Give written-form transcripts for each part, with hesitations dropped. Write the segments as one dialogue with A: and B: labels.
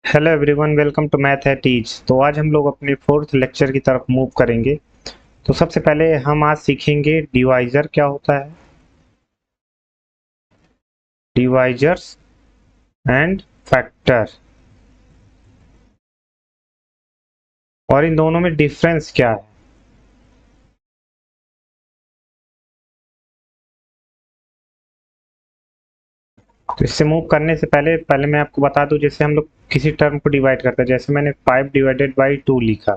A: Hello everyone, welcome to math है teach. तो आज हम लोग अपने फोर्थ लेक्चर की तरफ मूव करेंगे। तो सबसे पहले हम आज सीखेंगे डिवाइजर क्या होता है, डिवाइजर्स एंड फैक्टर, और इन दोनों में डिफरेंस क्या है। तो इससे मूव करने से पहले पहले मैं आपको बता दूं, जैसे हम लोग किसी टर्म को डिवाइड करते हैं, जैसे मैंने 5 डिवाइडेड बाई 2 लिखा,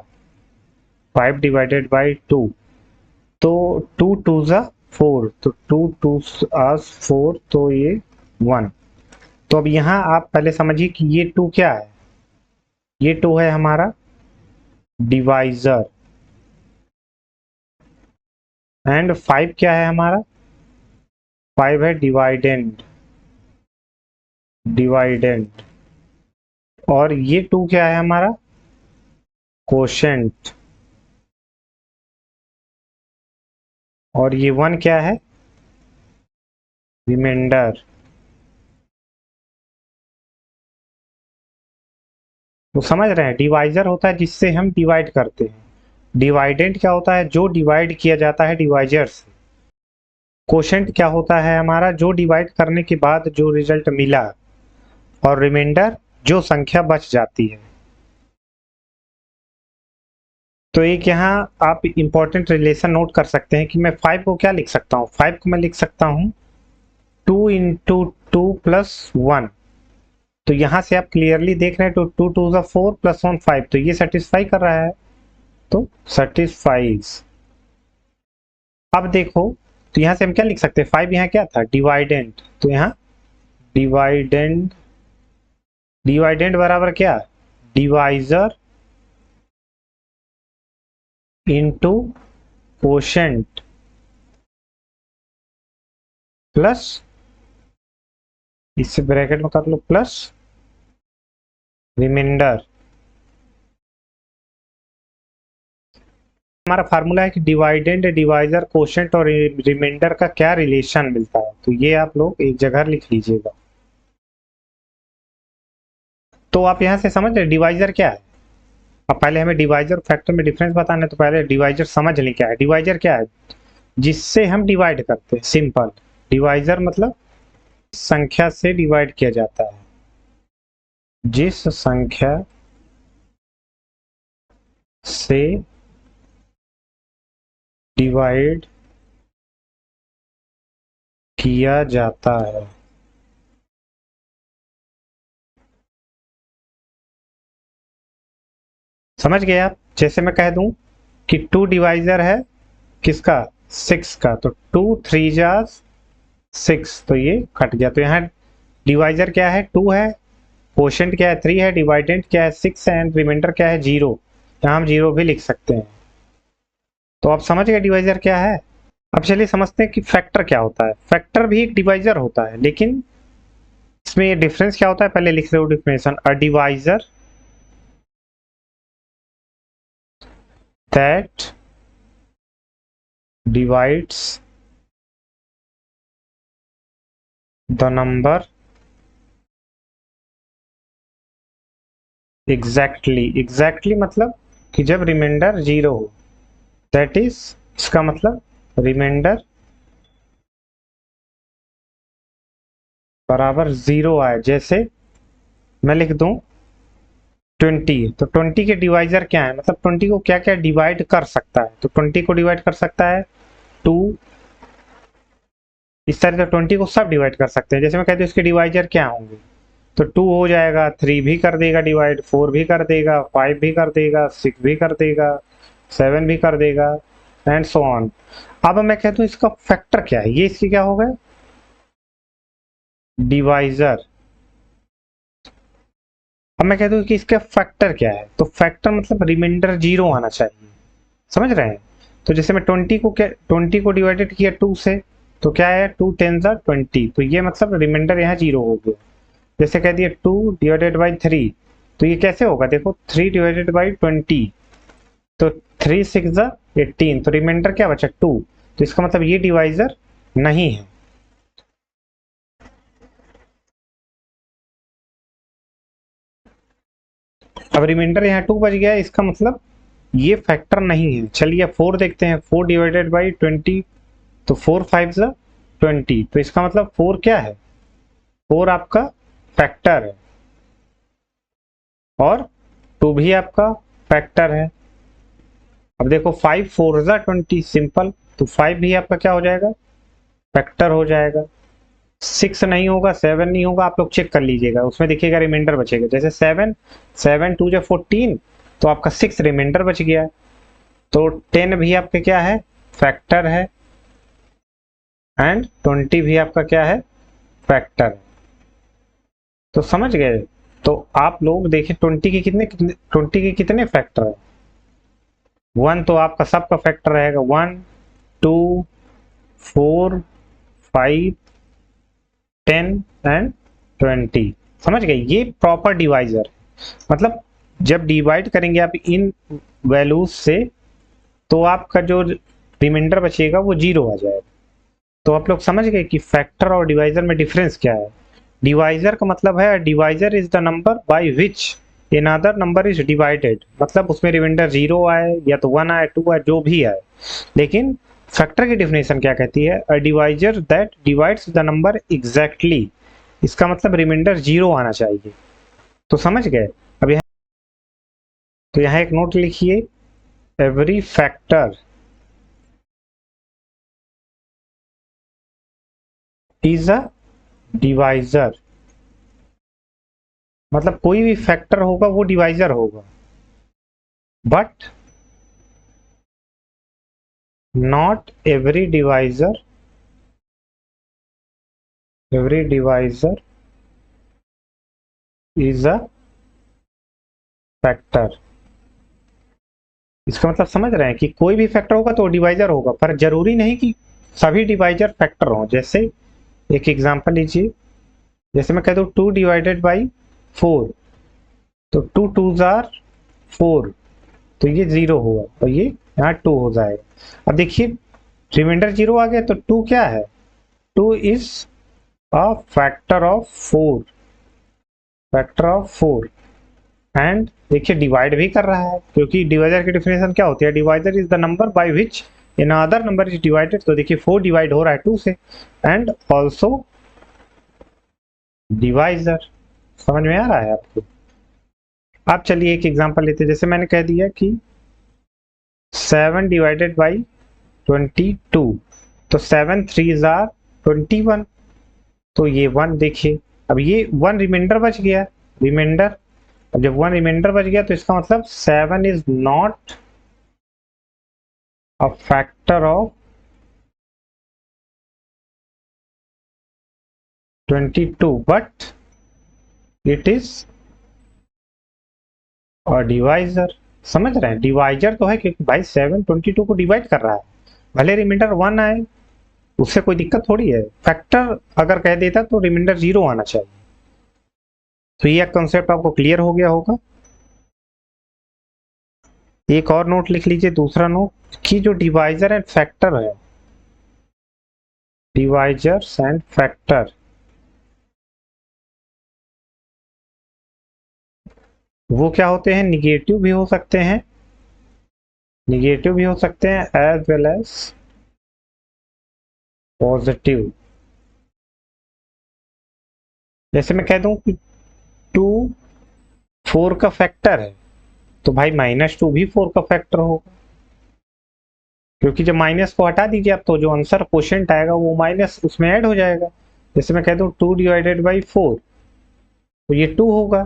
A: 5 डिवाइडेड बाई 2, तो 2 टू ज़ा 4, तो 2 टू आस 4, तो ये 1। तो अब यहाँ आप पहले समझिए कि ये 2 क्या है। ये 2 है हमारा डिवाइजर, एंड 5 क्या है हमारा, 5 है डिवाइडेंड, डिवाइडेंड। और ये 2 क्या है हमारा, कोशेंट। और ये 1 क्या है, रिमाइंडर। तो समझ रहे हैं, डिवाइजर होता है जिससे हम डिवाइड करते हैं, डिवाइडेंड क्या होता है, जो डिवाइड किया जाता है डिवाइजर से। कोशेंट क्या होता है हमारा, जो डिवाइड करने के बाद जो रिजल्ट मिला। और रिमाइंडर, जो संख्या बच जाती है। तो एक यहाँ आप इंपॉर्टेंट रिलेशन नोट कर सकते हैं कि मैं 5 को क्या लिख सकता हूँ, 5 को मैं लिख सकता हूँ 2 इंटू 2 प्लस 1। तो यहां से आप क्लियरली देख रहे हैं, तो 2 टू ज़ा 4 प्लस 1 5, तो ये सेटिस्फाई कर रहा है, तो सेटिस्फाइज। अब देखो, तो यहां से हम क्या लिख सकते हैं, 5 यहाँ क्या था, डिवाइडेंड। तो यहाँ डिवाइडेंड, डिवाइडेंड बराबर क्या, डिवाइजर इंटू कोशेंट प्लस, इससे ब्रैकेट में कर लो, प्लस रिमाइंडर। हमारा फार्मूला है कि डिवाइडेंड, डिवाइजर, कोशेंट और रिमाइंडर का क्या रिलेशन मिलता है। तो ये आप लोग एक जगह लिख लीजिएगा। तो आप यहां से समझ रहे डिवाइजर क्या है। अब पहले हमें डिवाइजर और फैक्टर में डिफरेंस बताना है, तो पहले डिवाइजर समझ लें क्या है। डिवाइजर क्या है, जिससे हम डिवाइड करते हैं, सिंपल। डिवाइजर मतलब संख्या से डिवाइड किया जाता है, जिस संख्या से डिवाइड किया जाता है। समझ गए आप। जैसे मैं कह दूं कि 2 डिवाइजर है किसका, 6 का, तो 2 3 जा 6, तो ये कट गया। तो यहाँ डिवाइजर क्या है, 2 है, कोशेंट क्या है, 3 है, डिवाइडेंट क्या है, 6 है, एंड रिमाइंडर क्या है, 0। यहाँ हम 0 भी लिख सकते हैं। तो आप समझ गए डिवाइजर क्या है। अब चलिए समझते हैं कि फैक्टर क्या होता है। फैक्टर भी एक डिवाइजर होता है, लेकिन इसमें ये डिफरेंस क्या होता है, पहले लिख रहे हो definition. A divisor that divides the number exactly. Exactly मतलब कि जब रिमाइंडर 0 हो, दैट इज, इसका मतलब रिमाइंडर बराबर 0 आए। जैसे मैं लिख दूं 20, तो 20 के डिवाइजर क्या है, मतलब 20 को क्या क्या डिवाइड कर सकता है। तो 20 को डिवाइड कर सकता है 2, इस तरह से 20 को सब डिवाइड कर सकते हैं। जैसे मैं कहती हूँ इसके डिवाइजर क्या होंगे, तो 2 हो जाएगा, 3 भी कर देगा डिवाइड, 4 भी कर देगा, 5 भी कर देगा, 6 भी कर देगा, 7 भी कर देगा, एंड सो ऑन। अब मैं कहता हूँ इसका फैक्टर क्या है, ये इसके क्या हो गए, डिवाइजर। अब मैं कहता हूँ कि इसका फैक्टर क्या है, तो फैक्टर मतलब रिमाइंडर 0 आना चाहिए। समझ रहे हैं। तो जैसे मैं 20 को क्या, 20 को डिवाइडेड किया 2 से, तो क्या है, 2 10 जा 20, तो ये मतलब रिमाइंडर यहाँ 0 हो गया। जैसे कह दिया 2 डिवाइडेड बाई 3, तो ये कैसे होगा, देखो 3 डिवाइडेड बाई 20, तो 3 6 जा 18, तो रिमाइंडर क्या बचा 2। तो इसका मतलब ये डिवाइजर नहीं है। अब रिमाइंडर यहाँ 2 बच गया, इसका मतलब ये फैक्टर नहीं है। चलिए 4 देखते हैं, 4 डिवाइडेड बाई 20, तो 4 5 ज़ा 20, तो इसका मतलब 4 क्या है, 4 आपका फैक्टर है और 2 भी आपका फैक्टर है। अब देखो 5 4 ज़ा 20, सिंपल, तो 5 भी आपका क्या हो जाएगा, फैक्टर हो जाएगा। 6 नहीं होगा, 7 नहीं होगा, आप लोग चेक कर लीजिएगा, उसमें देखिएगा रिमाइंडर बचेगा। जैसे 7 7 2 जा 14, तो आपका 6 रिमाइंडर बच गया। तो 10 भी आपका क्या है, फैक्टर है, एंड 20 भी आपका क्या है, फैक्टर है। तो समझ गए। तो आप लोग देखिए 20 के कितने फैक्टर है। 1 तो आपका सबका फैक्टर रहेगा, 1 2 4 5 10 एंड 20। समझ गए, ये प्रॉपर डिवाइजर। मतलब जब डिवाइड करेंगे आप इन वैल्यूज से, तो आपका जो रिमाइंडर बचेगा वो 0 आ जाएगा। तो आप लोग समझ गए कि फैक्टर और डिवाइजर में डिफरेंस क्या है। डिवाइजर का मतलब है divisor is the number by which another number is divided, मतलब उसमें रिमाइंडर 0 आए या तो 1 आए 2 आए जो भी आए। लेकिन फैक्टर की डिफिनेशन क्या कहती है, अ divisor that divides the number exactly, इसका मतलब रिमाइंडर 0 आना चाहिए। तो समझ गए। अब यहाँ तो यहाँ एक नोट लिखिए, every factor is a divisor, मतलब कोई भी फैक्टर होगा वो डिवाइजर होगा, but not every divisor is a factor. इसका मतलब समझ रहे हैं कि कोई भी फैक्टर होगा तो डिवाइजर होगा, पर जरूरी नहीं कि सभी डिवाइजर फैक्टर हों। जैसे एक एग्जांपल लीजिए, जैसे मैं कह दूं 2 डिवाइडेड बाई 4, तो 2 2 जार 4, तो ये 0 हुआ और ये यहाँ 2 हो जाएगा। अब देखिए रिमाइंडर 0 आ गया, तो 2 क्या है, 2 is a factor of 4, and देखिए डिवाइड भी कर रहा है, क्योंकि डिवाइजर की डिफिनेशन क्या होती है, divisor is the number by which another number is divided. तो देखिए 4 डिवाइड हो रहा है 2 से, एंड ऑल्सो डिवाइजर। समझ में आ रहा है आपको। आप चलिए एक एग्जांपल लेते हैं, जैसे मैंने कह दिया कि 7 डिवाइडेड बाई 22, तो 7 3 जार 21, तो ये 1 देखिए, अब ये 1 रिमाइंडर बच गया, रिमाइंडर। अब जब 1 रिमाइंडर बच गया तो इसका मतलब 7 is not a factor of 22, but it is a divisor. समझ रहे हैं, डिवाइजर तो है क्योंकि भाई 7 22 को डिवाइड कर रहा है, भले रिमाइंडर 1 आए उससे कोई दिक्कत थोड़ी है। फैक्टर अगर कह देता तो रिमाइंडर 0 आना चाहिए। तो ये कंसेप्ट आपको क्लियर हो गया होगा। एक और नोट लिख लीजिए, दूसरा नोट, कि जो डिवाइजर एंड फैक्टर है, डिवाइजर्स एंड फैक्टर, वो क्या होते हैं, निगेटिव भी हो सकते हैं, एज वेल एज पॉजिटिव। जैसे मैं कह दूं कि 2 4 का फैक्टर है, तो भाई -2 भी 4 का फैक्टर होगा, क्योंकि जब माइनस को हटा दीजिए आप, तो जो आंसर क्वोशिएंट आएगा वो माइनस उसमें ऐड हो जाएगा। जैसे मैं कह दूं 2 डिवाइडेड बाई 4, तो ये 2 होगा।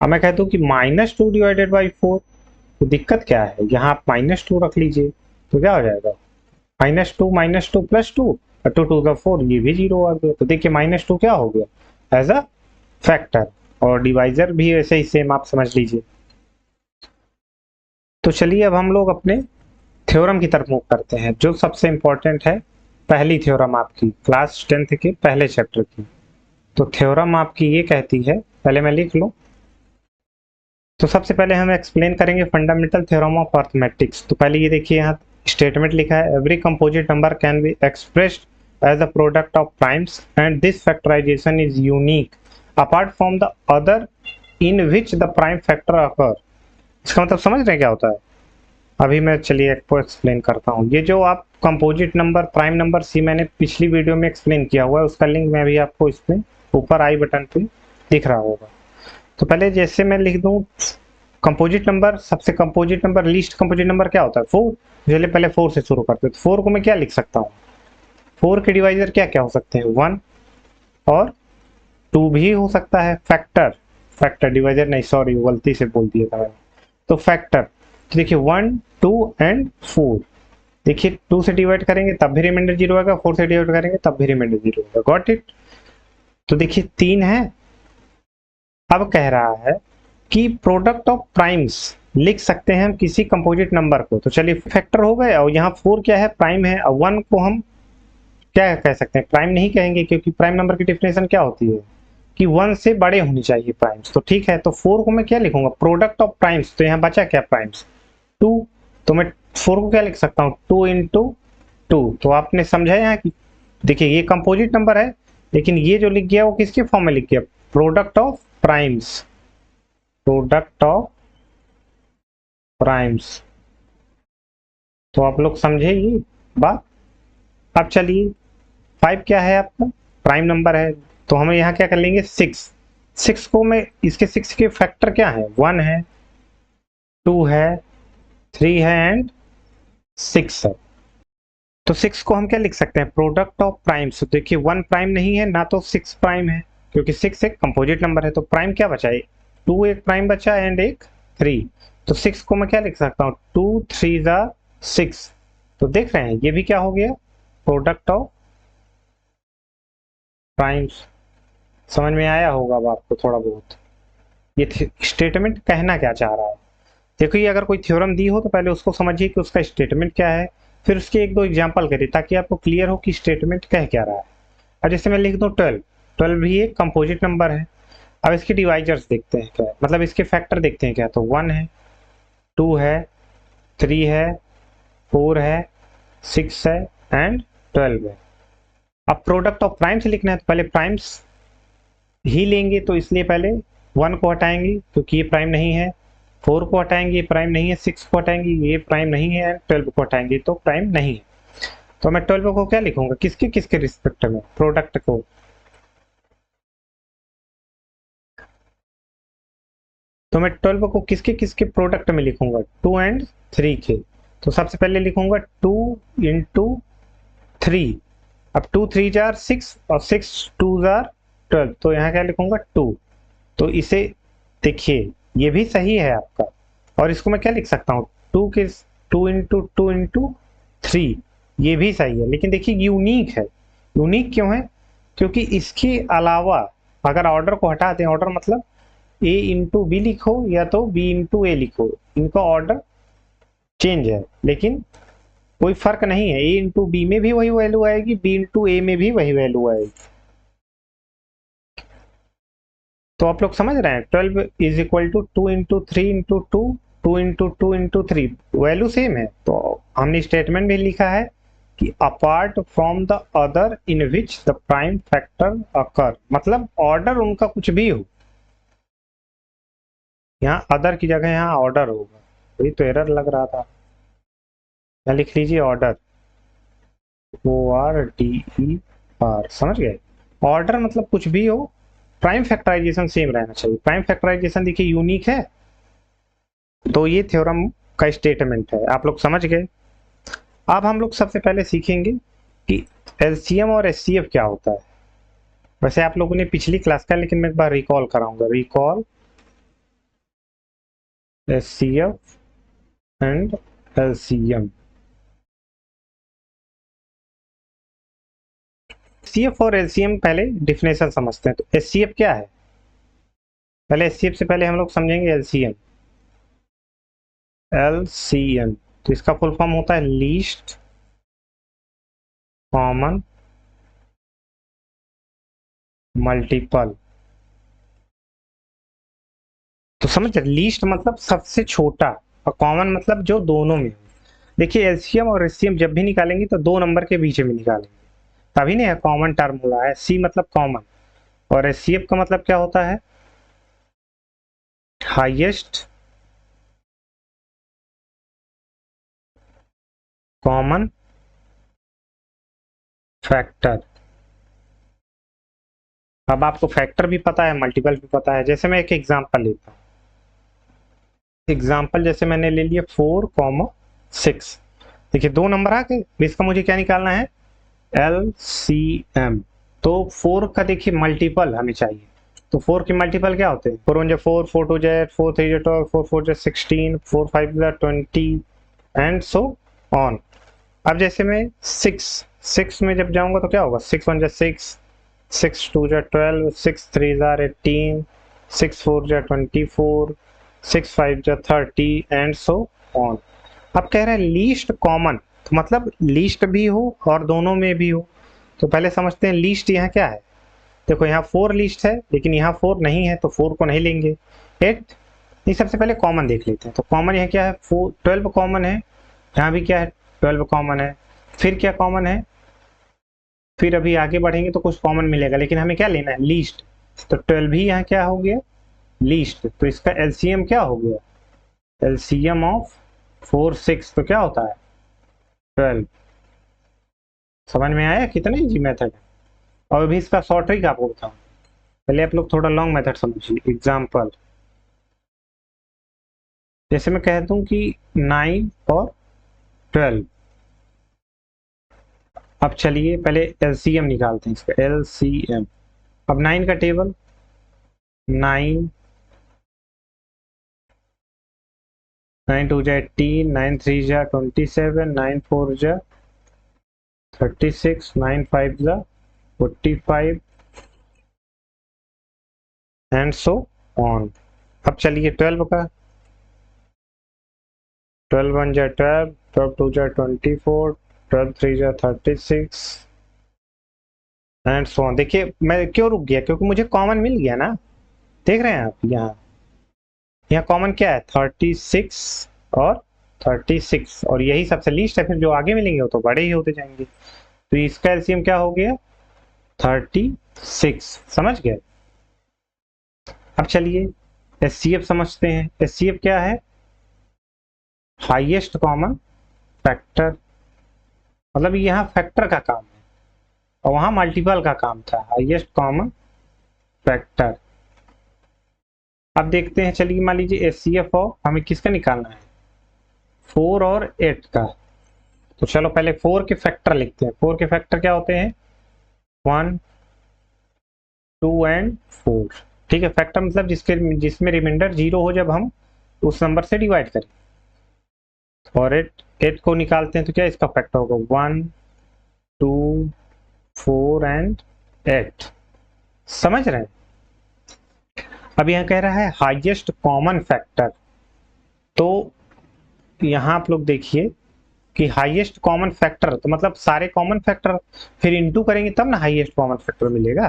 A: अब मैं कहता हूँ कि -2 डिवाइडेड बाई 4, तो दिक्कत क्या है, यहाँ आप -2 रख लीजिए, तो क्या हो जाएगा, -2 प्लस 2, 2 2 का 4, ये भी 0 आ गया। तो देखिए -2 क्या हो गया, एज अ फैक्टर, और डिवाइजर भी ऐसे ही सेम आप समझ लीजिए। तो चलिए अब हम लोग अपने थ्योरम की तरफ मूव करते हैं, जो सबसे इंपॉर्टेंट है, पहली थ्योरम आपकी क्लास 10th के पहले चैप्टर की। तो थ्योरम आपकी ये कहती है, पहले मैं लिख लूं। तो सबसे पहले हम एक्सप्लेन करेंगे फंडामेंटल थ्योरम ऑफ अर्थमेटिक्स। तो पहले ये देखिए, यहाँ स्टेटमेंट लिखा है, every composite number can be expressed as a product of primes and this factorization is unique apart from the other in which the prime factor occur. इसका मतलब समझ रहे हैं क्या होता है? अभी मैं चलिए आपको एक्सप्लेन करता हूँ। ये जो आप कंपोजिट नंबर, प्राइम नंबर सी मैंने पिछली वीडियो में एक्सप्लेन किया हुआ है, उसका लिंक मैं अभी आपको इसमें ऊपर आई बटन पे दिख रहा होगा। तो पहले जैसे मैं लिख दूं कंपोजिट नंबर, सबसे composite number, least composite number क्या होता है? 4। चलिए पहले 4 से शुरू करते हैं। तो 4 को मैं क्या लिख सकता हूँ? 4 के डिवाइजर क्या क्या हो सकते हैं? 1 और 2 भी हो सकता है। फैक्टर, फैक्टर डिवाइजर नहीं, सॉरी गलती से बोल दिया था मैंने। तो फैक्टर, तो देखिए 1, 2 एंड 4। देखिए 2 से डिवाइड करेंगे तब भी रिमाइंडर 0 आएगा, 4 से डिवाइड करेंगे तब भी रिमाइंडर 0 आएगा। Got it? तो देखिए 3 है। अब कह रहा है कि प्रोडक्ट ऑफ प्राइम्स लिख सकते हैं हम किसी कंपोजिट नंबर को। तो चलिए फैक्टर हो गए, और यहाँ 4 क्या है? प्राइम है। और 1 को हम क्या कह सकते हैं? प्राइम नहीं कहेंगे, क्योंकि प्राइम नंबर की डेफिनेशन क्या होती है कि 1 से बड़े होनी चाहिए प्राइम्स। तो ठीक है, तो 4 को मैं क्या लिखूंगा? Product of primes. तो यहाँ बचा क्या? प्राइम्स 2। तो मैं 4 को क्या लिख सकता हूँ? 2 इंटू 2। तो आपने समझा यहाँ की, देखिए ये कंपोजिट नंबर है, लेकिन ये जो लिख गया वो किसके फॉर्म में लिख गया? Product of primes, product of primes. तो आप लोग समझे ये बात? अब चलिए 5 क्या है आपका? प्राइम नंबर है। तो हम यहाँ क्या कर लेंगे? 6। 6 को मैं, इसके 6 के फैक्टर क्या है? 1 है, 2 है, 3 है एंड 6 है। तो 6 को हम क्या लिख सकते हैं? Product of primes. तो देखिए 1 प्राइम नहीं है ना, तो 6 प्राइम है, क्योंकि 6 एक कंपोजिट नंबर है। तो प्राइम क्या बचा है? 2 एक प्राइम बचा एंड एक 3। तो 6 को मैं क्या लिख सकता हूँ? 2 3 ज़ा 6। तो देख रहे हैं ये भी क्या हो गया? Product of primes. समझ में आया होगा अब आपको थोड़ा बहुत ये स्टेटमेंट कहना क्या चाह रहा है। देखो ये अगर कोई थ्योरम दी हो तो पहले उसको समझिए कि उसका स्टेटमेंट क्या है, फिर उसके एक दो एग्जांपल करिए ताकि आपको क्लियर हो कि स्टेटमेंट कह क्या रहा है। अब जैसे मैं लिख दूं 12, 12 भी एक कंपोजिट नंबर है। अब इसके डिवाइजर्स देखते हैं क्या है, मतलब इसके फैक्टर देखते हैं क्या। तो 1 है, 2 है, 3 है, 4 है, 6 है एंड 12 है। अब प्रोडक्ट ऑफ प्राइम्स लिखना है तो पहले प्राइम्स ही लेंगे, तो इसलिए पहले 1 को हटाएंगे क्योंकि ये प्राइम नहीं है, 4 को हटाएंगे ये प्राइम नहीं है, 6 को हटाएंगे ये प्राइम नहीं है, 12 को हटाएंगे तो प्राइम नहीं है। तो मैं 12 को क्या लिखूंगा? किसके किसके रिस्पेक्ट में? प्रोडक्ट को। तो मैं 12 को किसके किसके प्रोडक्ट में लिखूंगा? 2 एंड 3 के। तो सबसे पहले लिखूंगा 2 इंटू 3। अब 2 3 जार 6 और 6 2 जार 12। तो यहाँ क्या लिखूंगा? 2। तो इसे देखिए ये भी सही है आपका, और इसको मैं क्या लिख सकता हूँ? 2 के 2 इंटू 3, ये भी सही है। लेकिन देखिए यूनिक है। यूनिक क्यों है? क्योंकि इसके अलावा अगर ऑर्डर को हटा दें, ऑर्डर मतलब ए इंटू बी लिखो या तो बी इंटू ए लिखो, इनका ऑर्डर चेंज है लेकिन कोई फर्क नहीं है। ए इंटू बी में भी वही वैल्यू आएगी, बी इंटू ए में भी वही वैल्यू आएगी। तो आप लोग समझ रहे हैं? 12 is equal to 2 into 3 into 2, 2 into 2 into 3, value same है। तो हमने स्टेटमेंट में लिखा है कि apart from the other in which the prime factor occur, मतलब ऑर्डर उनका कुछ भी हो, यहाँ अदर की जगह यहाँ ऑर्डर होगा। वही तो एरर लग रहा था। यहाँ लिख लीजिए ऑर्डर, ORDER, समझ गए? ऑर्डर मतलब कुछ भी हो, प्राइम फैक्टराइजेशन सेम रहना चाहिए। प्राइम फैक्टराइजेशन देखिए यूनिक है। तो ये थ्योरम का स्टेटमेंट है, आप लोग समझ गए। अब हम लोग सबसे पहले सीखेंगे कि एलसीएम और एचसीएफ क्या होता है। वैसे आप लोगों ने पिछली क्लास का, लेकिन मैं एक बार रिकॉल कराऊंगा। Recall HCF and LCM. HCF और एलसीएम पहले डिफिनेशन समझते हैं। तो एचसीएफ क्या है? पहले एचसीएफ से पहले हम लोग समझेंगे एलसीएम। एलसीएम तो इसका फुल फॉर्म होता है लीस्ट कॉमन मल्टीपल। तो समझ, लीस्ट मतलब सबसे छोटा, और कॉमन मतलब जो दोनों में। देखिए एलसीएम और एचसीएम जब भी निकालेंगे तो दो नंबर के बीच में निकालेंगे, तभी नहीं है कॉमन टर्म हुआ है। सी मतलब कॉमन, और एचसीएफ का मतलब क्या होता है? Highest common factor. अब आपको फैक्टर भी पता है, मल्टीपल भी पता है। जैसे मैं एक एग्जांपल लेता हूँ, एग्जांपल जैसे मैंने ले लिया 4,6। देखिए दो नंबर आ गए, इसका मुझे क्या निकालना है, LCM। तो 4 का देखिए मल्टीपल हमें चाहिए, तो 4 के मल्टीपल क्या होते हैं, 4 1 4, 4 2 4 3 12, 4 4 16, 4 5 20 एंड सो ऑन। अब जैसे मैं 6 में जब जाऊंगा तो क्या होगा, 6 1 6, 6 2 12, 6 3 18, 6 4 24, 6 5 30 एंड सो ऑन। अब कह रहे हैं लीस्ट कॉमन, तो मतलब लीस्ट भी हो और दोनों में भी हो। तो पहले समझते हैं लीस्ट यहाँ क्या है। देखो यहाँ 4 लीस्ट है, लेकिन यहाँ 4 नहीं है, तो 4 को नहीं लेंगे। 8, ये सबसे पहले कॉमन देख लेते हैं। तो कॉमन यहाँ क्या है, 12 कॉमन है, यहाँ भी क्या है 12 कॉमन है। फिर क्या कॉमन है, फिर अभी आगे बढ़ेंगे तो कुछ कॉमन मिलेगा, लेकिन हमें क्या लेना है, लीस्ट। तो 12 भी यहाँ क्या हो गया, लीस्ट। तो इसका एलसीएम क्या हो गया, एलसीएम ऑफ 4 6, तो क्या होता है 12। समझ में आया, कितना इजी मेथड है। और अभी इसका शॉर्ट ट्रिक आपको बताऊं, पहले आप लोग थोड़ा लॉन्ग मेथड समझिए। एग्जाम्पल जैसे मैं कह दूं कि 9 और 12। अब चलिए पहले एलसीएम निकालते हैं इसका, एलसीएम। अब 9 का टेबल, 9 9 2 जा 18, 9 3 जा 27, 9 4 जा 36, 9 5 जा 45 एंड सो ऑन। अब चलिए 12 का, 12 1 जा 12, 12 2 जा 24, 12 3 जा 36 एंड सो ऑन। देखिए मैं क्यों रुक गया, क्योंकि मुझे कॉमन मिल गया ना। देख रहे हैं आप, यहाँ कॉमन क्या है 36 और 36, और यही सबसे लीस्ट है। फिर जो आगे मिलेंगे वो तो बड़े ही होते जाएंगे। तो इसका एलसीएम क्या हो गया 36। समझ गए। अब चलिए एचसीएफ समझते हैं। एचसीएफ क्या है, हाईएस्ट कॉमन फैक्टर। मतलब यहाँ फैक्टर का काम है और वहां मल्टीपल का काम था, हाईएस्ट कॉमन फैक्टर। अब देखते हैं, चलिए मान लीजिए एचसीएफ और हमें किसका निकालना है, 4 और 8 का। तो चलो पहले 4 के फैक्टर लिखते हैं। 4 के फैक्टर क्या होते हैं, 1 2 एंड 4। ठीक है, फैक्टर मतलब जिसमें रिमाइंडर 0 हो जब हम उस नंबर से डिवाइड करें। और 8 को निकालते हैं तो क्या इसका फैक्टर होगा, 1 2 4 एंड 8। समझ रहे हैं। अब यहाँ कह रहा है हाईएस्ट कॉमन फैक्टर। तो यहाँ आप लोग देखिए कि हाईएस्ट कॉमन फैक्टर तो मतलब सारे कॉमन फैक्टर फिर इंटू करेंगे तब ना हाईएस्ट कॉमन फैक्टर मिलेगा।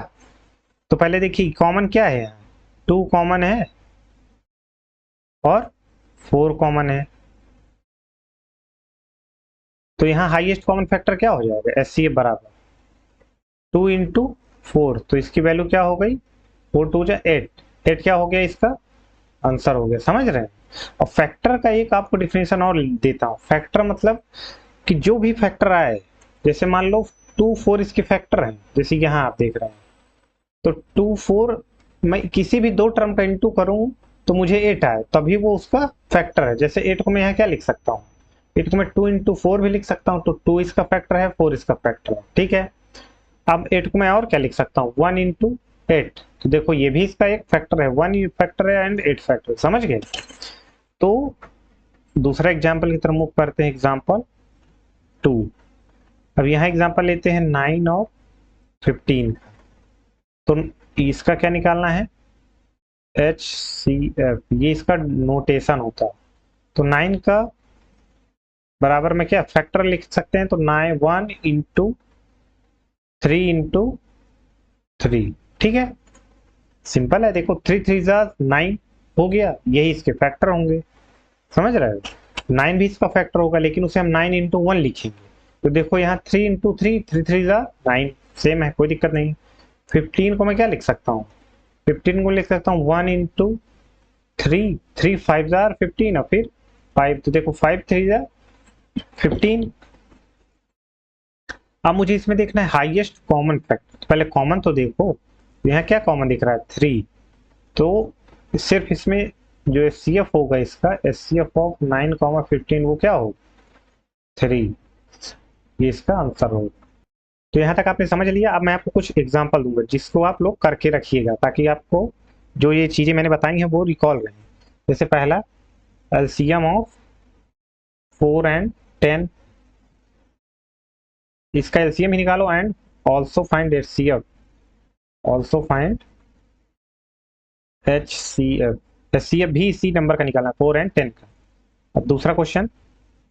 A: तो पहले देखिए कॉमन क्या है, 2 कॉमन है और 4 कॉमन है। तो यहाँ हाईएस्ट कॉमन फैक्टर क्या हो जाएगा, एचसीएफ बराबर 2 इंटू 4। तो इसकी वैल्यू क्या हो गई, 4 2 जा 8। 8 क्या हो गया, इसका आंसर हो गया। समझ रहे हैं। और फैक्टर का एक आपको डिफिनेशन और देता हूँ। फैक्टर मतलब कि जो भी फैक्टर आए, जैसे मान लो 2 4 इसके फैक्टर हैं, जैसे यहाँ आप देख रहे हैं। तो 2 4 मैं किसी भी दो टर्म का इंटू करूं तो मुझे 8 आए, तभी वो उसका फैक्टर है। जैसे 8 को मैं यहाँ क्या लिख सकता हूँ, 8 को मैं 2 इंटू 4 भी लिख सकता हूँ। तो 2 इसका फैक्टर है, 4 इसका फैक्टर है। ठीक है। अब 8 को मैं और क्या लिख सकता हूँ, 1 इंटू 8। तो देखो ये भी इसका एक फैक्टर है, 1 फैक्टर है एंड 8 फैक्टर है। समझ गए। तो दूसरा एग्जाम्पल की तरफ मूव करते हैं, एग्जाम्पल 2। अब यहाँ एग्जाम्पल लेते हैं 9 और 15। तो इसका क्या निकालना है, HCF, ये इसका नोटेशन होता है। तो 9 का बराबर में क्या फैक्टर लिख सकते हैं, तो 9 1 इंटू 3 इंटू 3। ठीक है, सिंपल है। देखो 3 3 जा 9 हो गया, यही इसके फैक्टर होंगे। समझ रहे हो, 9 भी इसका फैक्टर होगा, लेकिन उसे हम 9 इंटू 1 लिखेंगे। तो देखो यहाँ 3 इंटू 3, 3 3 जा 9, सेम है, कोई दिक्कत नहीं। 15 को मैं क्या लिख सकता हूँ, 15 को लिख सकता हूँ 1 इंटू 3 3 5 जार 15 और फिर 5, तो देखो 5 3 जार 15। अब मुझे इसमें देखना है हाईएस्ट कॉमन फैक्टर, पहले कॉमन तो देखो, यहाँ क्या कॉमन दिख रहा है 3, तो सिर्फ इसमें जो एच सी एफ होगा इसका एच सी एफ ऑफ 9,15 वो क्या हो 3, ये इसका आंसर होगा। तो यहाँ तक आपने समझ लिया। अब मैं आपको कुछ एग्जांपल दूंगा जिसको आप लोग करके रखिएगा ताकि आपको जो ये चीजें मैंने बताई हैं वो रिकॉल रहे। जैसे पहला एलसीएम ऑफ 4 एंड 10, इसका एलसीएम ही निकालो and also find HCF, also find HCF, HCF भी इसी नंबर का निकालना 4 एंड 10 का। अब दूसरा question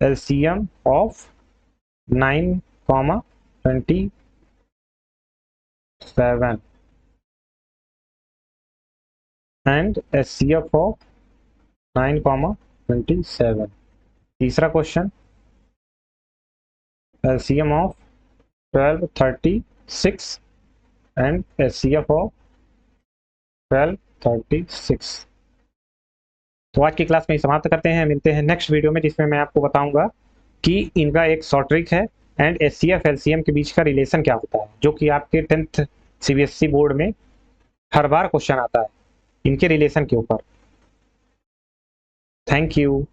A: LCM of 9,27 and HCF of 9,27। तीसरा question LCM of 1236 and HCF of 1236। तो आज की क्लास में समाप्त करते हैं, मिलते हैं नेक्स्ट वीडियो में जिसमें मैं आपको बताऊंगा कि इनका एक शॉर्ट ट्रिक है एंड एचसीएफ एलसीएम के बीच का रिलेशन क्या होता है, जो कि आपके 10th सीबीएसई बोर्ड में हर बार क्वेश्चन आता है इनके रिलेशन के ऊपर। Thank you.